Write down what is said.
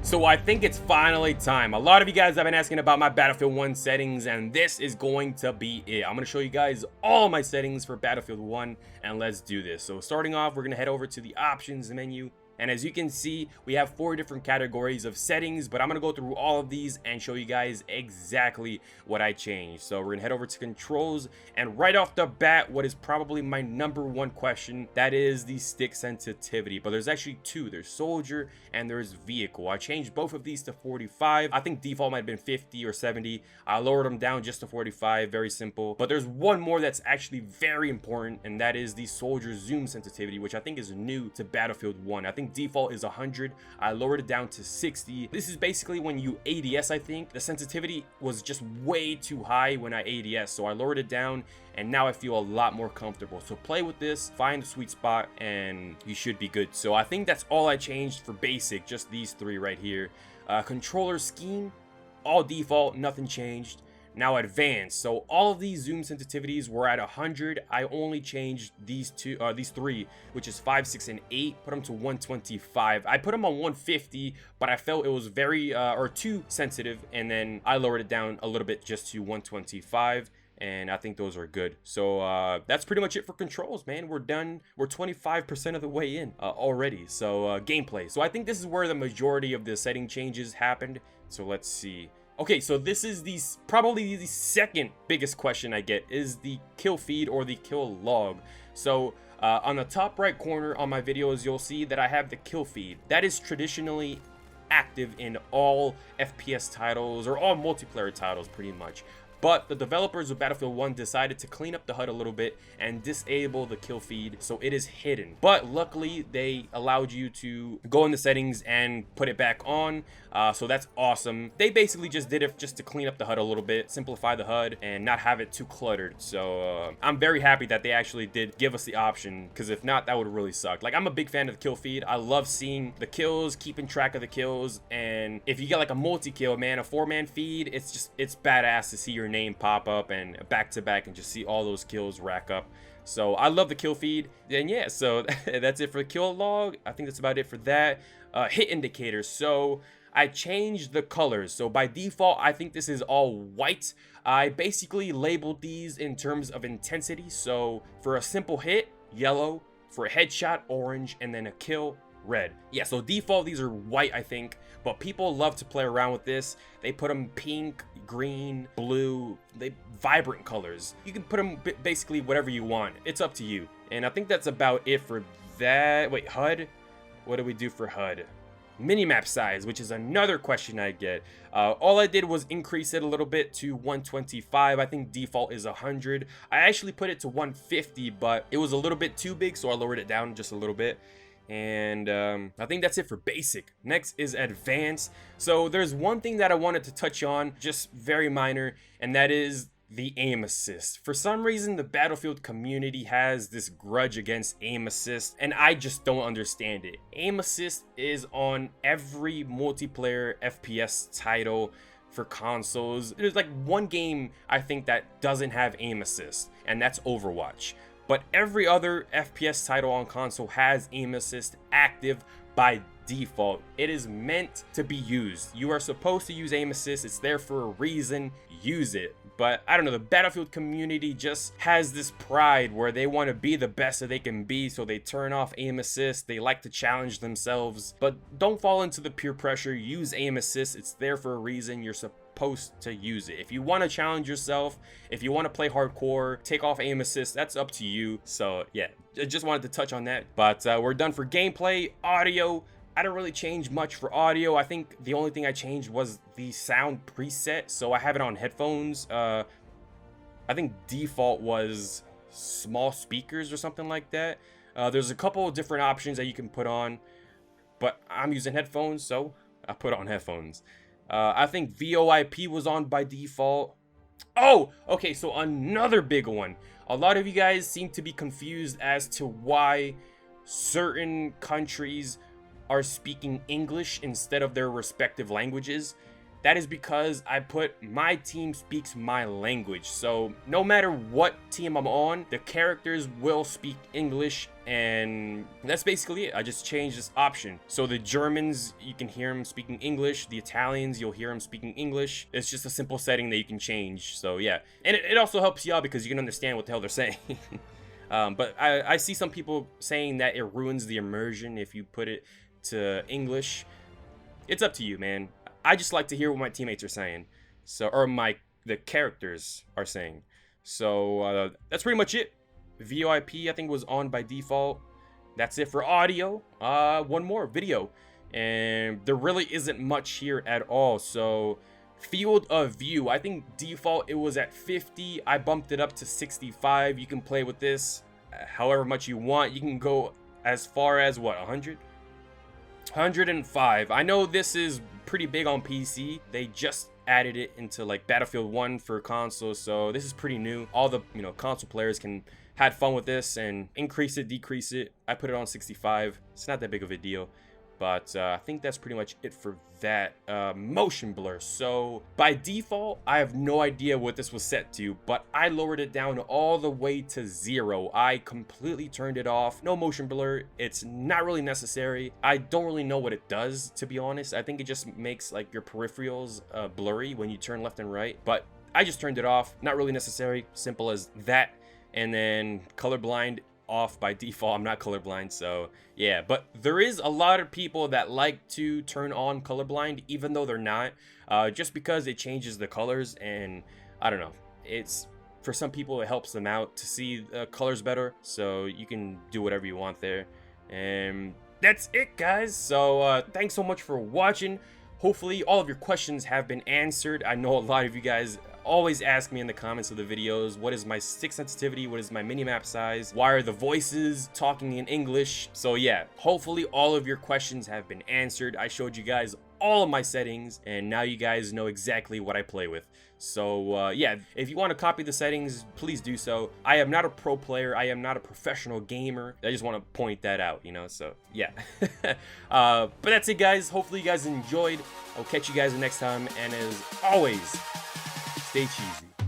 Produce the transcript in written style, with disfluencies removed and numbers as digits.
So I think it's finally time. A lot of you guys have been asking about my Battlefield 1 settings, and this is going to be it. I'm going to show you guys all my settings for Battlefield 1, and let's do this. So starting off, we're going to head over to the options menu. And as you can see, we have 4 different categories of settings, but I'm going to go through all of these and show you guys exactly what I changed. So we're going to head over to controls, and right off the bat, what is probably my #1 question, that is the stick sensitivity. But there's actually 2. There's soldier and there's vehicle. I changed both of these to 45. I think default might have been 50 or 70. I lowered them down just to 45, very simple. But there's one more that's actually very important, and that is the soldier zoom sensitivity, which I think is new to Battlefield 1. I think default is 100. I lowered it down to 60. This is basically when you ADS. I think the sensitivity was just way too high when I ADS, so I lowered it down, and now I feel a lot more comfortable. So play with this, find the sweet spot, and you should be good. So I think that's all I changed for basic, just these 3 right here. Controller scheme, all default, nothing changed. Now advanced, so all of these zoom sensitivities were at 100. I only changed these 3, which is 5, 6, and 8, put them to 125. I put them on 150, but I felt it was very too sensitive, and then I lowered it down a little bit just to 125, and I think those are good. So that's pretty much it for controls, man. We're done. We're 25% of the way in already. So gameplay. So I think this is where the majority of the setting changes happened. So let's see. Okay, so this is probably the second biggest question I get, is the kill feed or the kill log. So on the top right corner on my videos, you'll see that I have the kill feed. That is traditionally active in all FPS titles or all multiplayer titles pretty much. But the developers of Battlefield 1 decided to clean up the HUD a little bit and disable the kill feed, so it is hidden. But luckily, they allowed you to go in the settings and put it back on, so that's awesome. They basically just did it just to clean up the HUD a little bit, simplify the HUD, and not have it too cluttered. So I'm very happy that they actually did give us the option, because if not, that would really suck. Like, I'm a big fan of the kill feed. I love seeing the kills, keeping track of the kills, and if you get like a multi-kill, man, a 4-man feed, it's badass to see your name pop up and back to back and just see all those kills rack up. So I love the kill feed. And yeah, so that's it for the kill log. I think that's about it for that. Hit indicators. So I changed the colors. So by default, I think this is all white. I basically labeled these in terms of intensity. So for a simple hit, yellow; for a headshot, orange; and then a kill, red. Yeah, so default these are white, I think, but people love to play around with this. They put them pink, green, blue, vibrant colors. You can put them basically whatever you want. It's up to you. And I think that's about it for that. Wait, HUD? What do we do for HUD? Minimap size, which is another question I get. All I did was increase it a little bit to 125. I think default is 100. I actually put it to 150, but it was a little bit too big, so I lowered it down just a little bit. And I think that's it for basic. Next is advanced. So there's one thing that I wanted to touch on, just very minor, and that is the aim assist. For some reason, the Battlefield community has this grudge against aim assist, and I just don't understand it. Aim assist is on every multiplayer FPS title for consoles. There's like one game I think that doesn't have aim assist, and that's Overwatch. But every other FPS title on console has aim assist active by default. It is meant to be used. You are supposed to use aim assist. It's there for a reason. Use it. But I don't know, the Battlefield community just has this pride where they want to be the best that they can be, so they turn off aim assist. They like to challenge themselves, but don't fall into the peer pressure. Use aim assist. It's there for a reason. You're supposed to use it. If you want to challenge yourself, if you want to play hardcore, take off aim assist, that's up to you. So yeah, I just wanted to touch on that. But we're done for gameplay. Audio, I don't really change much for audio. I think the only thing I changed was the sound preset. So I have it on headphones. I think default was small speakers or something like that. There's a couple of different options that you can put on, but I'm using headphones, so I put on headphones. I think VoIP was on by default. Oh, okay, so another big one. A lot of you guys seem to be confused as to why certain countries are speaking English instead of their respective languages. That is because I put my team speaks my language. So no matter what team I'm on, the characters will speak English, and that's basically it. I just changed this option. So the Germans, you can hear them speaking English. The Italians, you'll hear them speaking English. It's just a simple setting that you can change. So yeah, and it also helps you out because you can understand what the hell they're saying. But I see some people saying that it ruins the immersion if you put it to English. It's up to you, man. I just like to hear what my teammates are saying, or the characters are saying. So that's pretty much it. VoIP I think was on by default. That's it for audio. One more video, and there really isn't much here at all. So field of view, I think default it was at 50. I bumped it up to 65. You can play with this however much you want. You can go as far as what, 100? 105. I know this is pretty big on PC. They just added it into like Battlefield 1 for console, so this is pretty new. All the console players can had fun with this and increase it, decrease it. I put it on 65. It's not that big of a deal. But I think that's pretty much it for that. Motion blur. So by default, I have no idea what this was set to, but I lowered it down all the way to 0. I completely turned it off. No motion blur. It's not really necessary. I don't really know what it does, to be honest. I think it just makes like your peripherals blurry when you turn left and right. But I just turned it off. Not really necessary. Simple as that. And then colorblind off by default. I'm not colorblind, so yeah. But there is a lot of people that like to turn on colorblind even though they're not, just because it changes the colors, and I don't know, it's for some people it helps them out to see the colors better. So you can do whatever you want there, and that's it, guys. So thanks so much for watching. Hopefully all of your questions have been answered. I know a lot of you guys always ask me in the comments of the videos, what is my stick sensitivity, what is my minimap size, why are the voices talking in English? So yeah, hopefully all of your questions have been answered. I showed you guys all of my settings, and now you guys know exactly what I play with. So yeah, if you want to copy the settings, please do so. I am not a pro player. I am not a professional gamer. I just want to point that out, so yeah. But that's it, guys. Hopefully you guys enjoyed. I'll catch you guys next time, and as always, stay cheesy.